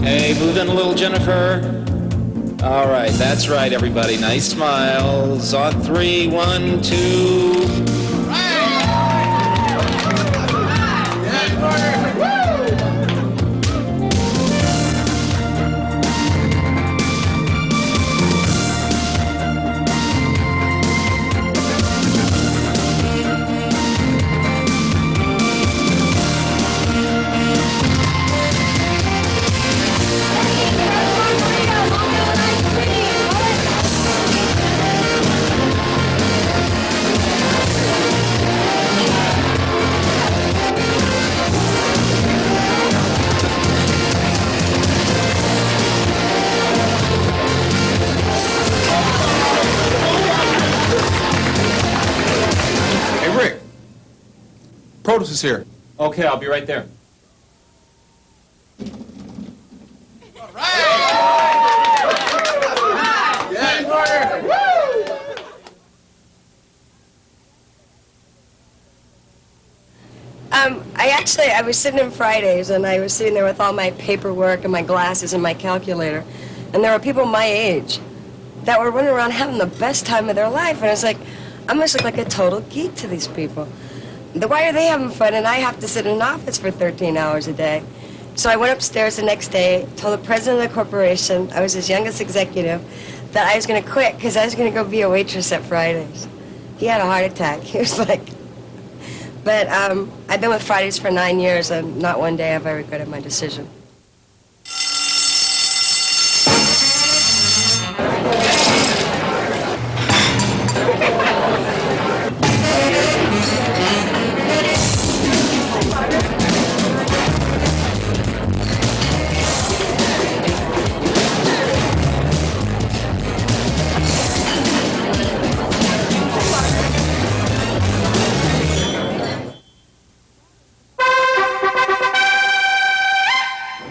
Hey, move in a little, Jennifer. All right, that's right, everybody. Nice smiles. On 3, 1, 2. Produce is here. Okay, I'll be right there. All right! Yeah, order! I was sitting in Fridays, and I was sitting there with all my paperwork and my glasses and my calculator, and there were people my age that were running around having the best time of their life, and I was like, I must look like a total geek to these people. Why are they having fun and I have to sit in an office for 13 hours a day? So I went upstairs the next day, told the president of the corporation, I was his youngest executive, that I was going to quit because I was going to go be a waitress at Fridays. He had a heart attack. He was like... But I've been with Fridays for 9 years, and not one day have I regretted my decision.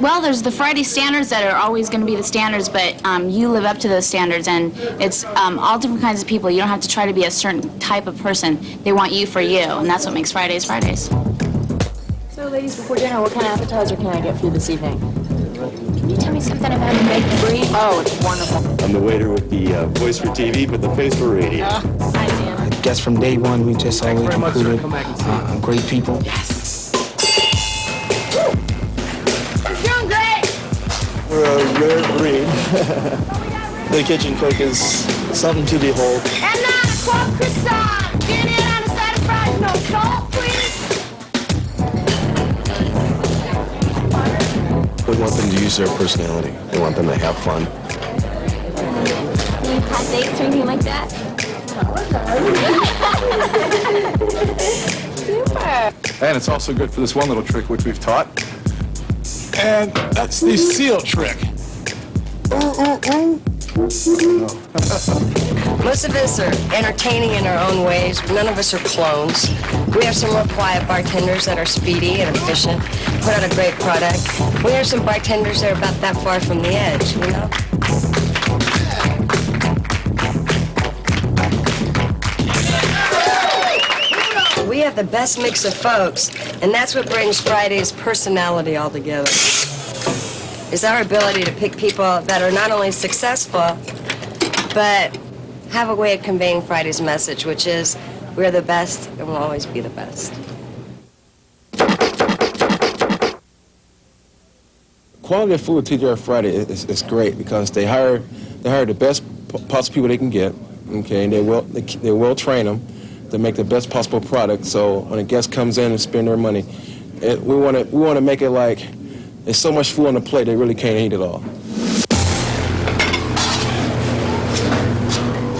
Well, there's the Friday standards that are always going to be the standards, but you live up to those standards, and it's all different kinds of people. You don't have to try to be a certain type of person. They want you for you, and that's what makes Fridays Fridays. So, ladies, before dinner, what kind of appetizer can I get for you this evening? Can you tell me something about baked brie? Oh, it's wonderful. I'm the waiter with the voice for TV, but the face for radio. Hi, Dan. I guess from day one, we just always recruited great people. Yes. We're a rare breed. The kitchen cook is something to behold. And now a cold croissant. Get in on a side of fries, no salt, please. We want them to use their personality. We want them to have fun. Any hot dates or anything like that? Super. And it's also good for this one little trick which we've taught. And that's the seal trick. Most of us are entertaining in our own ways. None of us are clones. We have some real quiet bartenders that are speedy and efficient, put out a great product. We have some bartenders that are about that far from the edge, you know? We have the best mix of folks, and that's what brings Friday's personality all together. Is our ability to pick people that are not only successful, but have a way of conveying Friday's message, which is we're the best and we'll always be the best. Quality of food at TGIF Friday is great because they hire the best possible people they can get. Okay, and they will train them to make the best possible product. So when a guest comes in and spend their money, we want to make it like there's so much food on the plate they really can't eat it all.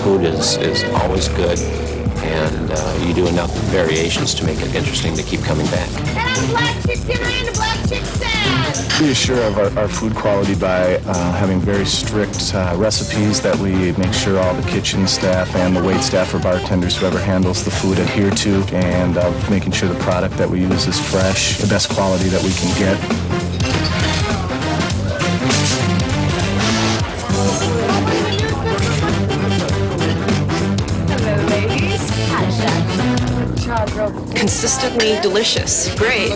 Food is always good, and you do enough variations to make it interesting to keep coming back. And I'm black chick dinner and a black chick salad. We assure of our food quality by having very strict recipes that we make sure all the kitchen staff and the wait staff or bartenders, whoever handles the food, adhere to, and making sure the product that we use is fresh, the best quality that we can get. Consistently delicious. Great.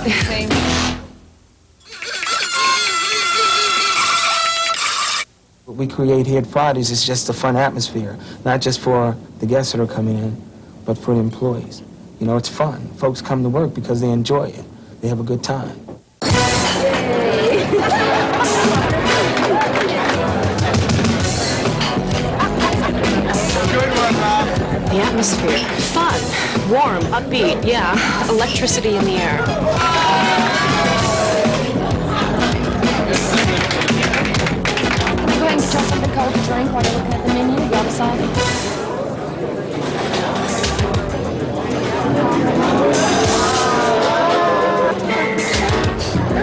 we create here at Fridays is just a fun atmosphere, not just for the guests that are coming in, but for the employees. You know, it's fun. Folks come to work because they enjoy it. They have a good time. The atmosphere. Fun. Warm. Upbeat. Yeah. Electricity in the air. Can I go ahead and get y'all something cold to drink while you're looking at the menu? Y'all decide.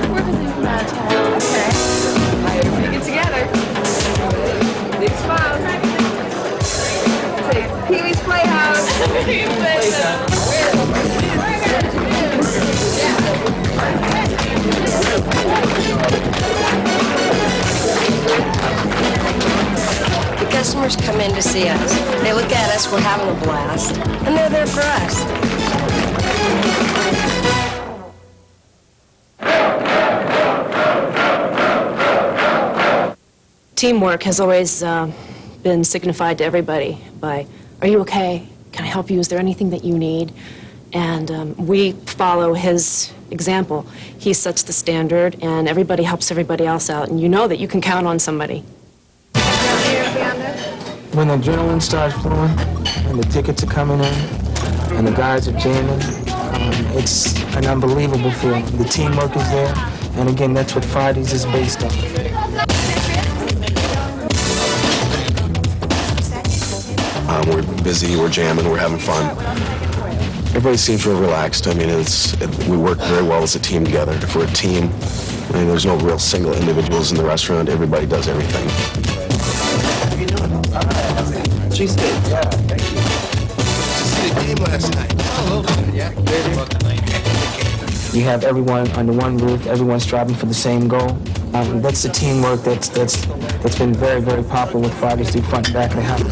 We're visiting from out of town. Okay. Everybody get together. Big smiles. Pee-wee's Playhouse. Pee-wee's Playhouse. The customers come in to see us. They look at us, we're having a blast, and they're there for us. Teamwork has always been signified to everybody by, are you okay? Can I help you? Is there anything that you need? And we follow his example. He sets the standard, and everybody helps everybody else out, and you know that you can count on somebody. When the adrenaline starts flowing and the tickets are coming in and the guys are jamming, it's an unbelievable feeling. The teamwork is there, and again, that's what Fridays is based on. We're busy, we're jamming, we're having fun. Everybody seems real relaxed. I mean, we work very well as a team together. If we're a team, I mean, there's no real single individuals in the restaurant. Everybody does everything. How you doing? She's good. Yeah, thank you. Just see the game last night. Oh, a little bit, yeah. You have everyone under one roof, everyone striving for the same goal. That's the teamwork that's been very, very popular with Fridays through front and back of the house.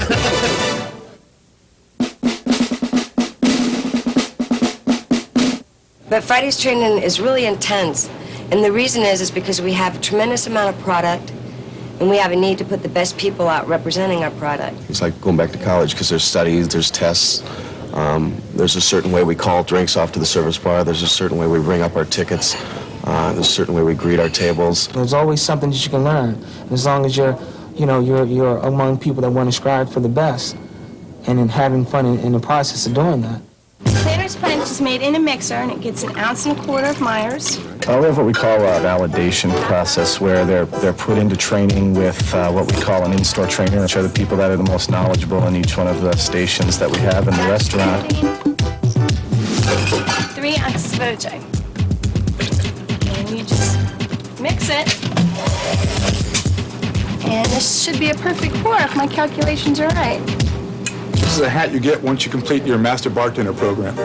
But Friday's training is really intense, and the reason is because we have a tremendous amount of product, and we have a need to put the best people out representing our product. It's like going back to college because there's studies, there's tests. There's a certain way we call drinks off to the service bar. There's a certain way we bring up our tickets. There's a certain way we greet our tables. There's always something that you can learn, as long as you're among people that want to strive for the best, and in having fun in the process of doing that. Planter's punch is made in a mixer, and it gets 1.25 ounces of Myers. We have what we call a validation process, where they're put into training with what we call an in-store trainer, which are the people that are the most knowledgeable in each one of the stations that we have in the restaurant. 3 ounces of OJ. And you just mix it. And this should be a perfect pour if my calculations are right. This is a hat you get once you complete your Master Bartender program,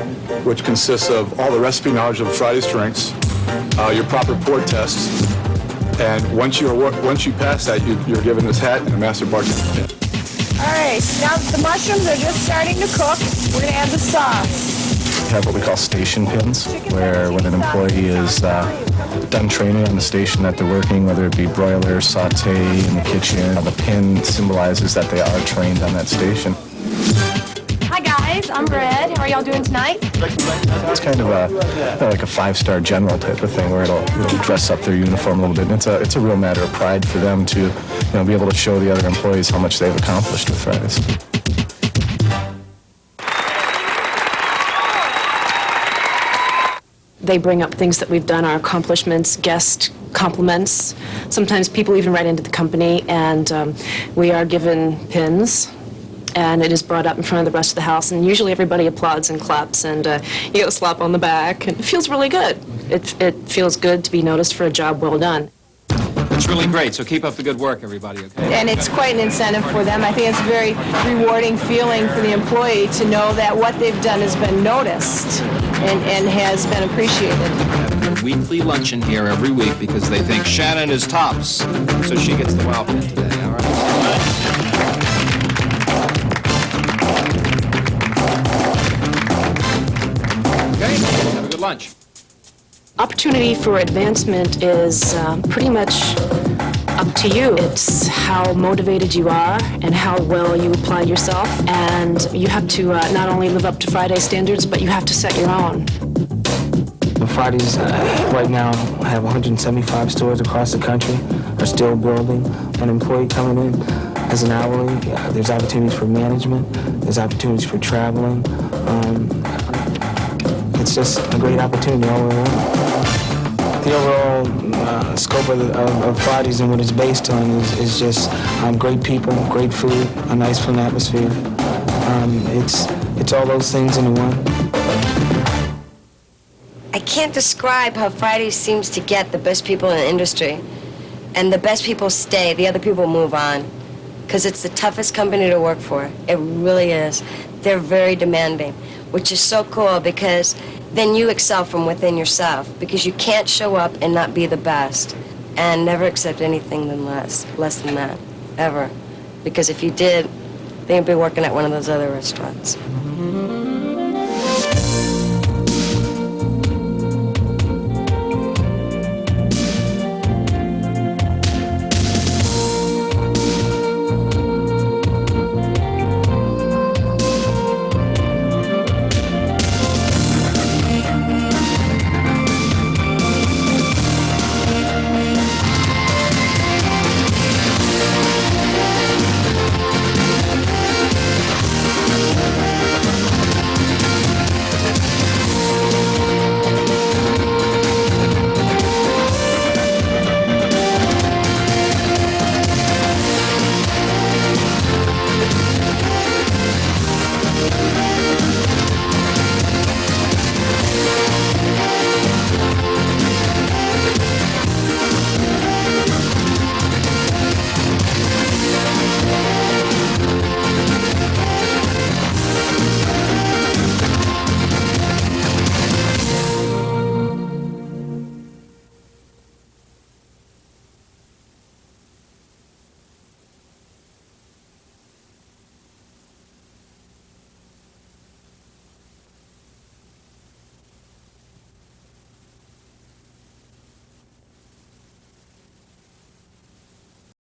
which consists of all the recipe knowledge of Friday's drinks, your proper pour tests, and once you pass that, you're given this hat and a Master Bartender pin. All right, now the mushrooms are just starting to cook. We're going to add the sauce. We have what we call station pins, where when an employee is done training on the station that they're working, whether it be broiler, saute in the kitchen, the pin symbolizes that they are trained on that station. Hi guys, I'm Red. How are y'all doing tonight? It's kind of like a 5-star general type of thing, where it'll dress up their uniform a little bit. And it's a real matter of pride for them to be able to show the other employees how much they've accomplished with Fridays. They bring up things that we've done, our accomplishments, guest compliments. Sometimes people even write into the company, and we are given pins, and it is brought up in front of the rest of the house, and usually everybody applauds and claps, and you get a slap on the back, and it feels really good. It feels good to be noticed for a job well done. It's really great, so keep up the good work, everybody, okay? And it's quite an incentive for them. I think it's a very rewarding feeling for the employee to know that what they've done has been noticed and has been appreciated. Weekly luncheon here every week because they think Shannon is tops, so she gets the wow pin today, all right? Okay, have a good lunch. Opportunity for advancement is pretty much up to you. It's how motivated you are and how well you apply yourself. And you have to not only live up to Friday standards, but you have to set your own. Fridays right now have 175 stores across the country, are still building. An employee coming in as an hourly, there's opportunities for management, there's opportunities for traveling. It's just a great opportunity all around. The overall scope of Fridays and what it's based on is just great people, great food, a nice fun atmosphere. It's all those things in one. I can't describe how Fridays seems to get the best people in the industry. And the best people stay, the other people move on. Because it's the toughest company to work for. It really is. They're very demanding, which is so cool because then you excel from within yourself. Because you can't show up and not be the best. And never accept anything than less than that, ever. Because if you did, then you'd be working at one of those other restaurants.